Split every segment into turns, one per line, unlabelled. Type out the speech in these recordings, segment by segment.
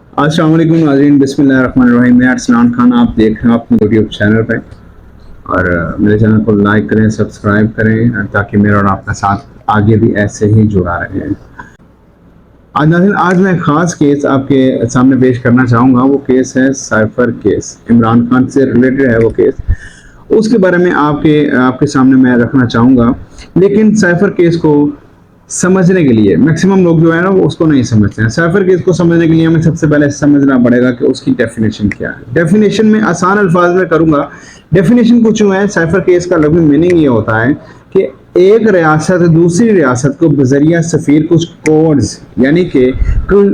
अस्सलाम वालेकुम नाज़रीन, बिस्मिल्लाहिर्रहमानिर्रहीम। मैं अरसलान खान, आप देख रहे हैं अपने यूट्यूब चैनल पे। और मेरे चैनल को लाइक करें, सब्सक्राइब करें ताकि मेरा और आपका साथ आगे भी ऐसे ही जुड़ा रहे। आज नाज़रीन, आज मैं ख़ास केस आपके सामने पेश करना चाहूँगा। वो केस है साइफर केस, इमरान खान से रिलेटेड है वो केस। उसके बारे में आपके सामने मैं रखना चाहूँगा। लेकिन साइफर केस को समझने के लिए मैक्सिमम लोग जो है ना वो उसको नहीं समझते हैं। साइफर केस को समझने के लिए हमें सबसे पहले समझना पड़ेगा कि उसकी डेफिनेशन क्या है। डेफिनेशन में आसान अल्फाज में करूँगा। डेफिनेशन कुछ यूँ है, साइफर केस का लफ्ज़ी मीनिंग ये होता है कि एक रियासत दूसरी रियासत को बजरिया सफ़ीर कुछ कोड्स यानी कि कोई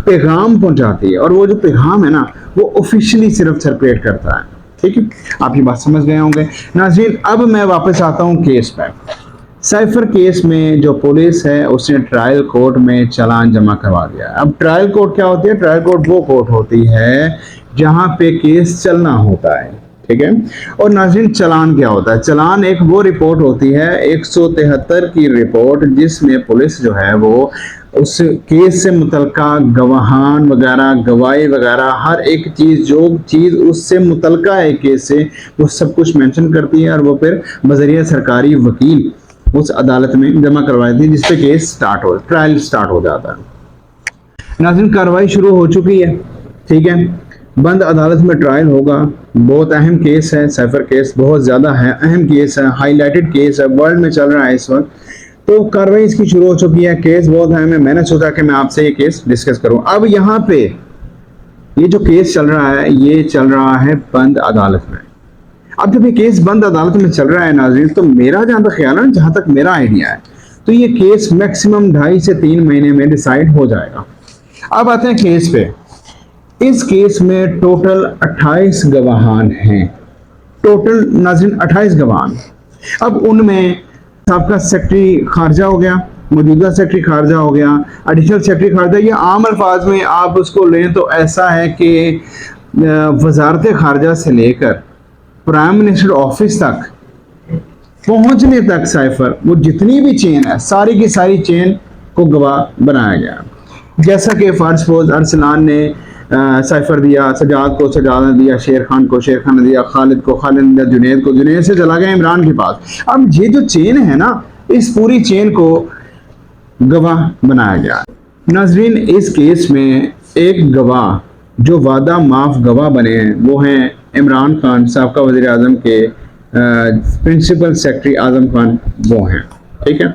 पैगाम पहुंचाती है, और वो जो पैगाम है ना वो ऑफिशियली सिर्फ सर्कुलेट करता है। ठीक है, आप ये बात समझ गए होंगे नाज़रीन। अब मैं वापस आता हूँ केस पर। साइफर केस में जो पुलिस है उसने ट्रायल कोर्ट में चालान जमा करवा दिया। अब ट्रायल कोर्ट क्या होती है? ट्रायल कोर्ट वो कोर्ट होती है जहां पे केस चलना होता है। ठीक है, और नाज़रीन चालान क्या होता है? चालान एक वो रिपोर्ट होती है 173 की रिपोर्ट, जिसमें पुलिस जो है वो उस केस से मुतलका गवाहान वगैरह, गवाही वगैरह, हर एक चीज़ जो चीज़ उससे मुतलका है केस से, वो सब कुछ मेंशन करती है, और वो फिर बजरिया सरकारी वकील उस अदालत में जमा करवाई थी जिसपे केस ट्रायल स्टार्ट हो जाता है। नाज़रीन कार्रवाई शुरू हो चुकी है। ठीक है, बंद अदालत में ट्रायल होगा। बहुत अहम केस है साइफर केस, बहुत ज़्यादा है, अहम केस है, हाईलाइटेड केस है, वर्ल्ड में चल रहा है इस वक्त। तो कार्रवाई इसकी शुरू हो चुकी है। केस बहुत अहम है, मैंने सोचा कि मैं आपसे ये केस डिस्कस करूं। अब यहाँ पे ये जो केस चल रहा है ये चल रहा है बंद अदालत में। अब जब ये केस बंद अदालत में चल रहा है नाज़रीन, तो मेरा जहाँ तक ख्याल है, जहाँ तक मेरा आइडिया है, तो ये केस मैक्सिमम 2.5 से 3 महीने में डिसाइड हो जाएगा। अब आते हैं केस पे। इस केस में टोटल 28 गवाहान हैं। टोटल नाज़रीन 28 गवाहान। अब उनमें साबका सेक्रेटरी खारजा हो गया, मौजूदा सेक्रेटरी खारजा हो गया, एडिशनल सेक्रेटरी खारजा। ये आम अल्फाज में आप उसको लें तो ऐसा है कि वजारत खारजा से लेकर प्राइम मिनिस्टर ऑफिस तक पहुंचने तक साइफर वो जितनी भी चेन है सारी की सारी चेन को गवाह बनाया गया। जैसा कि फर्ज फोज अरसलान ने साइफर दिया, सजाद को सजाद ने दिया, शेर खान को शेर खान ने दिया, खालिद को खालिद ने दिया, जुनेद को जुनेद से चला गया इमरान के पास। अब ये जो चेन है ना, इस पूरी चेन को गवाह बनाया गया। नाजरीन इस केस में एक गवाह जो वादा माफ गवाह बने हैं वो हैं इमरान खान, साबका वज़ीर आज़म के प्रिंसिपल सेक्रेटरी आज़म खान, वो हैं। ठीक है,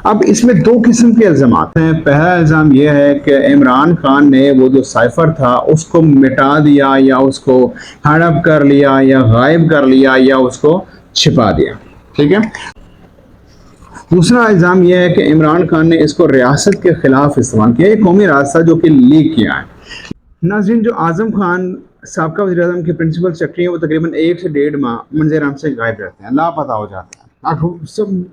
अब इसमें दो किस्म के इल्ज़ामात हैं। पहला इल्ज़ाम यह है कि इमरान खान ने वो जो साइफर था उसको मिटा दिया, या उसको हड़प कर लिया, या गायब कर लिया, या उसको छिपा दिया। ठीक है, दूसरा इल्ज़ाम यह है कि इमरान खान ने इसको रियासत के खिलाफ इस्तेमाल किया, एक कौमी रास्ता जो कि लीक किया है। नाज़रीन जो आज़म खान साबका वज़ीर आज़म के प्रिंसिपल सेक्रेटरी हैं वो तकरीबन 1 से 1.5 माह मंज़र आम से गायब रहते हैं, लापता हो जाते हैं।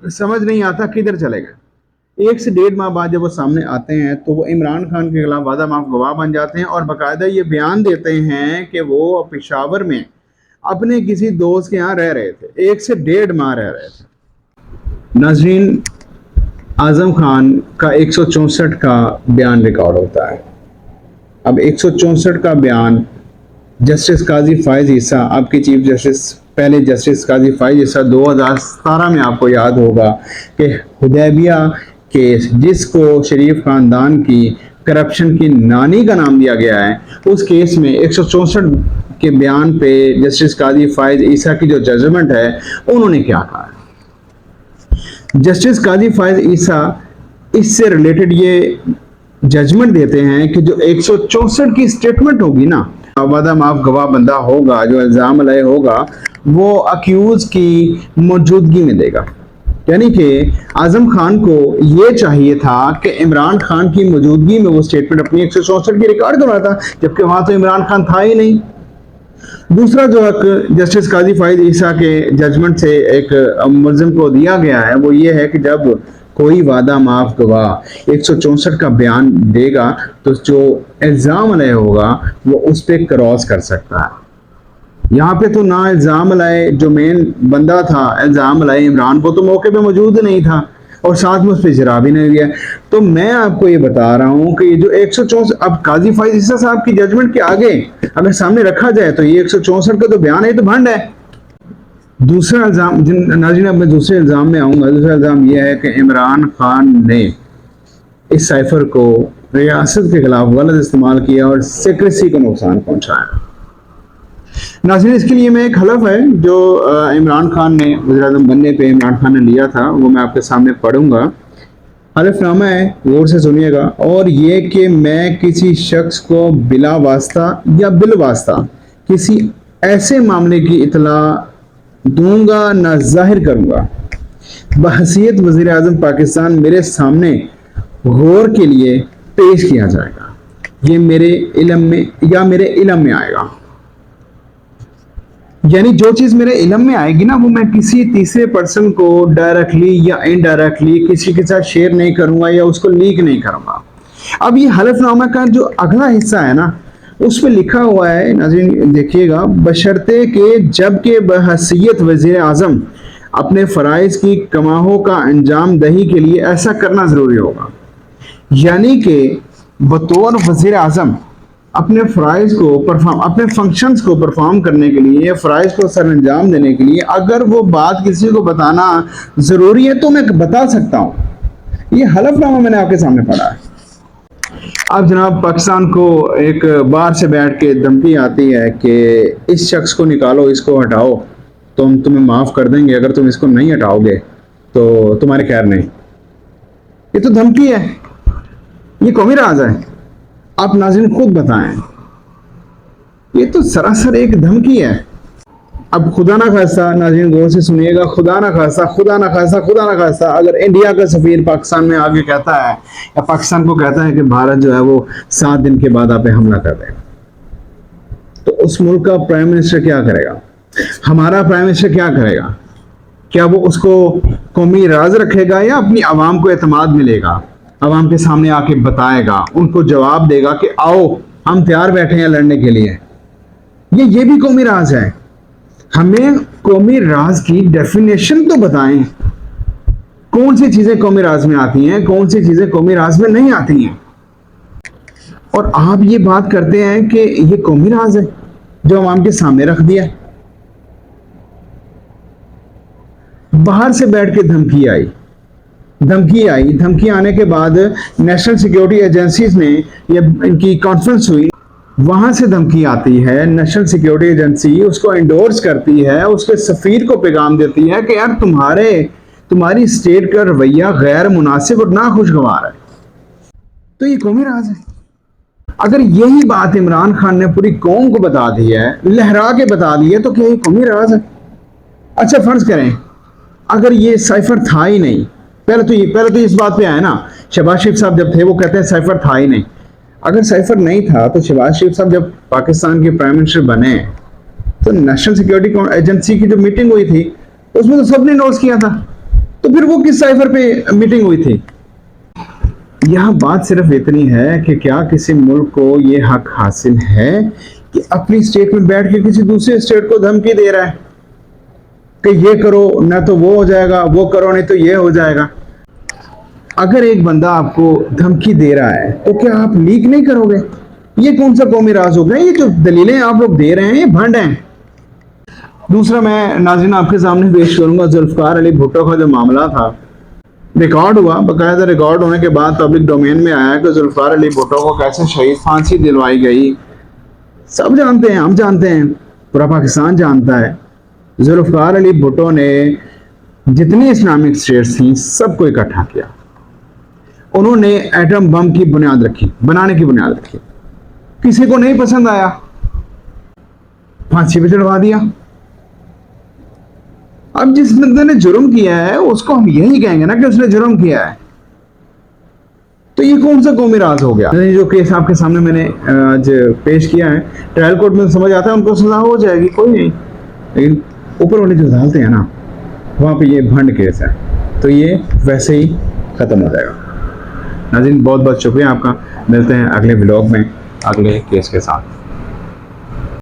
समझ नहीं आता किधर चले गए। 1 से 1.5 माह बाद जब वो सामने आते हैं तो वो इमरान खान के खिलाफ वादा माफ गवाह बन जाते हैं, और बाकायदा ये बयान देते हैं कि वो पेशावर में अपने किसी दोस्त के यहाँ रह रहे थे, 1 से 1.5 माह रह रहे थे। नाज़रीन आज़म खान का 164 का बयान रिकॉर्ड होता है। अब 164 का बयान जस्टिस काजी फायज ईसा, आपके चीफ जस्टिस पहले जस्टिस काजी फायज ईसा 2017 में आपको याद होगा कि हुदैबिया केस जिसको शरीफ खानदान की करप्शन की नानी का नाम दिया गया है, उस केस में 164 के बयान पे जस्टिस काजी फायज ईसा की जो जजमेंट है उन्होंने क्या कहा। जस्टिस काजी फायज ईसा इससे रिलेटेड ये जजमेंट देते हैं कि जो 164 की स्टेटमेंट होगी ना, वादा माफ गवाह बंदा होगा, जो इल्ज़ाम लय होगा, वो अक्यूज की मौजूदगी में देगा। यानी कि आज़म खान को ये चाहिए था कि इमरान खान की मौजूदगी में वो स्टेटमेंट अपनी 164 की रिकॉर्ड करवाता, जबकि वहां तो इमरान खान था ही नहीं। दूसरा जो हक जस्टिस काजी फायद ईसा के जजमेंट से एक मुल्ज़िम को दिया गया है वो ये है कि जब कोई वादा माफ गवाह 164 का बयान देगा तो जो इल्ज़ाम लय होगा वो उस पर क्रॉस कर सकता है। यहाँ पे तो ना इल्ज़ाम लय जो मेन बंदा था, इल्ज़ाम लय इमरान को तो मौके पे मौजूद नहीं था, اور ساتھ میں اس پہ جرا بھی نہیں گیا. تو میں آپ کو یہ بتا رہا ہوں کہ یہ جو 164 اب قاضی فائز عیسیٰ صاحب کی ججمنٹ کے آگے اگر سامنے رکھا جائے تو یہ 164 کا تو بیان ہے، یہ تو بھنڈ ہے. دوسرا الزام، ناظرین اب میں دوسرے الزام میں آؤں گا. دوسرا الزام یہ ہے کہ عمران خان نے اس سائفر کو ریاست کے خلاف غلط استعمال کیا اور سیکریسی کو نقصان پہنچایا. ناظرین اس کے لیے میں ایک حلف ہے جو عمران خان نے وزیر اعظم بننے پہ عمران خان نے لیا تھا، وہ میں آپ کے سامنے پڑھوں گا. حلف نامہ ہے، غور سے سنیے گا. اور یہ کہ میں کسی شخص کو بلا واسطہ یا بالواسطہ کسی ایسے معاملے کی اطلاع دوں گا نہ ظاہر کروں گا بحیثیت وزیر اعظم پاکستان میرے سامنے غور کے لیے پیش کیا جائے گا. یہ میرے علم میں آئے گا. یعنی جو چیز میرے علم میں آئے گی نا، وہ میں کسی تیسرے پرسن کو ڈائریکٹلی یا انڈائریکٹلی کسی کے ساتھ شیئر نہیں کروں گا یا اس کو لیک نہیں کروں گا. اب یہ حلف نامہ کا جو اگلا حصہ ہے نا، اس پہ لکھا ہوا ہے، ناظرین دیکھیے گا، بشرطے کہ جب کہ بحیثیت وزیر اعظم اپنے فرائض کی کماہوں کا انجام دہی کے لیے ایسا کرنا ضروری ہوگا. یعنی کہ بطور وزیر اعظم اپنے فرائض کو اپنے فنکشنز کو پرفارم کرنے کے لیے، فرائض کو سر انجام دینے کے لیے اگر وہ بات کسی کو بتانا ضروری ہے تو میں بتا سکتا ہوں. یہ حلف نامہ میں نے آپ کے سامنے پڑھا ہے. اب جناب پاکستان کو ایک باہر سے بیٹھ کے دھمکی آتی ہے کہ اس شخص کو نکالو، اس کو ہٹاؤ تو ہم تمہیں معاف کر دیں گے، اگر تم اس کو نہیں ہٹاؤ گے تو تمہارے خیر نہیں. یہ تو دھمکی ہے، یہ قومی راز ہے. آپ ناظرین خود بتائیں، یہ تو سراسر ایک دھمکی ہے. اب خدا نہ خواستہ، ناظرین غور سے سنیے گا، خدا نہ خواستہ اگر انڈیا کا سفیر پاکستان میں آگے کہتا ہے یا پاکستان کو کہتا ہے کہ بھارت جو ہے وہ 7 دن کے بعد آپ پہ حملہ کر دے گا، تو اس ملک کا پرائم منسٹر کیا کرے گا؟ ہمارا پرائم منسٹر کیا کرے گا؟ کیا وہ اس کو قومی راز رکھے گا یا اپنی عوام کو اعتماد ملے گا، عوام کے سامنے آ کے بتائے گا، ان کو جواب دے گا کہ آؤ ہم تیار بیٹھے ہیں لڑنے کے لیے؟ یہ بھی قومی راز ہے. ہمیں قومی راز کی ڈیفینیشن تو بتائیں، کون سی چیزیں قومی راز میں آتی ہیں، کون سی چیزیں قومی راز میں نہیں آتی ہیں. اور آپ یہ بات کرتے ہیں کہ یہ قومی راز ہے جو عوام کے سامنے رکھ دیا. باہر سے بیٹھ کے دھمکی آنے کے بعد نیشنل سیکیورٹی ایجنسیز نے، یا ان کی کانفرنس ہوئی، وہاں سے دھمکی آتی ہے. نیشنل سیکیورٹی ایجنسی اس کو انڈورس کرتی ہے، اس کے سفیر کو پیغام دیتی ہے کہ یار تمہاری اسٹیٹ کا رویہ غیر مناسب اور ناخوشگوار ہے. تو یہ قومی راز ہے. اگر یہی بات عمران خان نے پوری قوم کو بتا دی ہے، لہرا کے بتا دی ہے، تو کیا یہ قومی راز ہے؟ اچھا فرض کریں اگر یہ سائفر تھا ہی نہیں، پہلے تو اس بات پہ آئے نا، شہباز شریف صاحب جب تھے وہ کہتے ہیں سائفر تھا ہی نہیں. اگر سائفر نہیں تھا تو شہباز شریف صاحب جب پاکستان کے پرائم منسٹر بنے تو نیشنل سیکیورٹی ایجنسی کی جو میٹنگ ہوئی تھی اس میں تو سب نے نوٹس کیا تھا، تو پھر وہ کس سائفر پہ میٹنگ ہوئی تھی؟ یہاں بات صرف اتنی ہے کہ کیا کسی ملک کو یہ حق حاصل ہے کہ اپنی اسٹیٹ میں بیٹھ کے کسی دوسری اسٹیٹ کو دھمکی دے رہا ہے کہ یہ کرو نہ تو وہ ہو جائے گا، وہ کرو نہیں تو یہ ہو جائے گا؟ اگر ایک بندہ آپ کو دھمکی دے رہا ہے تو کیا آپ لیک نہیں کرو گے؟ یہ کون سا قومی راز ہو گیا؟ یہ جو دلیلیں آپ لوگ دے رہے ہیں یہ بھنڈ ہیں. دوسرا میں ناظرین آپ کے سامنے پیش کروں گا ذوالفقار علی بھٹو کا جو معاملہ تھا، ریکارڈ ہوا، باقاعدہ ریکارڈ ہونے کے بعد پبلک ڈومین میں آیا کہ ذوالفقار علی بھٹو کو کیسے شہید پھانسی دلوائی گئی. سب جانتے ہیں، ہم جانتے ہیں، پورا پاکستان جانتا ہے. ذوالفقار علی بھٹو نے جتنی اسلامک اسٹیٹس تھیں سب کو اکٹھا کیا. انہوں نے ایٹم بم کی بنیاد رکھی، بنانے کی بنیاد رکھی. کسی کو نہیں پسند آیا، پھانسی پہ چڑھوا دیا. اب جس بندے نے جرم کیا ہے اس کو ہم یہی کہیں گے نا کہ اس نے جرم کیا ہے. تو یہ کون سا قومی راز ہو گیا؟ جو کیس آپ کے سامنے میں نے آج پیش کیا ہے، ٹرائل کورٹ میں سمجھ آتا ہے ان کو سزا ہو جائے گی، کوئی نہیں. لیکن اوپر والی جو عدالتیں ہیں نا، وہاں پہ یہ بھنڈ کیس ہے، تو یہ ویسے ہی ختم ہو جائے گا. ناظرین بہت بہت شکریہ آپ کا. ملتے ہیں اگلے ولاگ میں اگلے کیس کے ساتھ.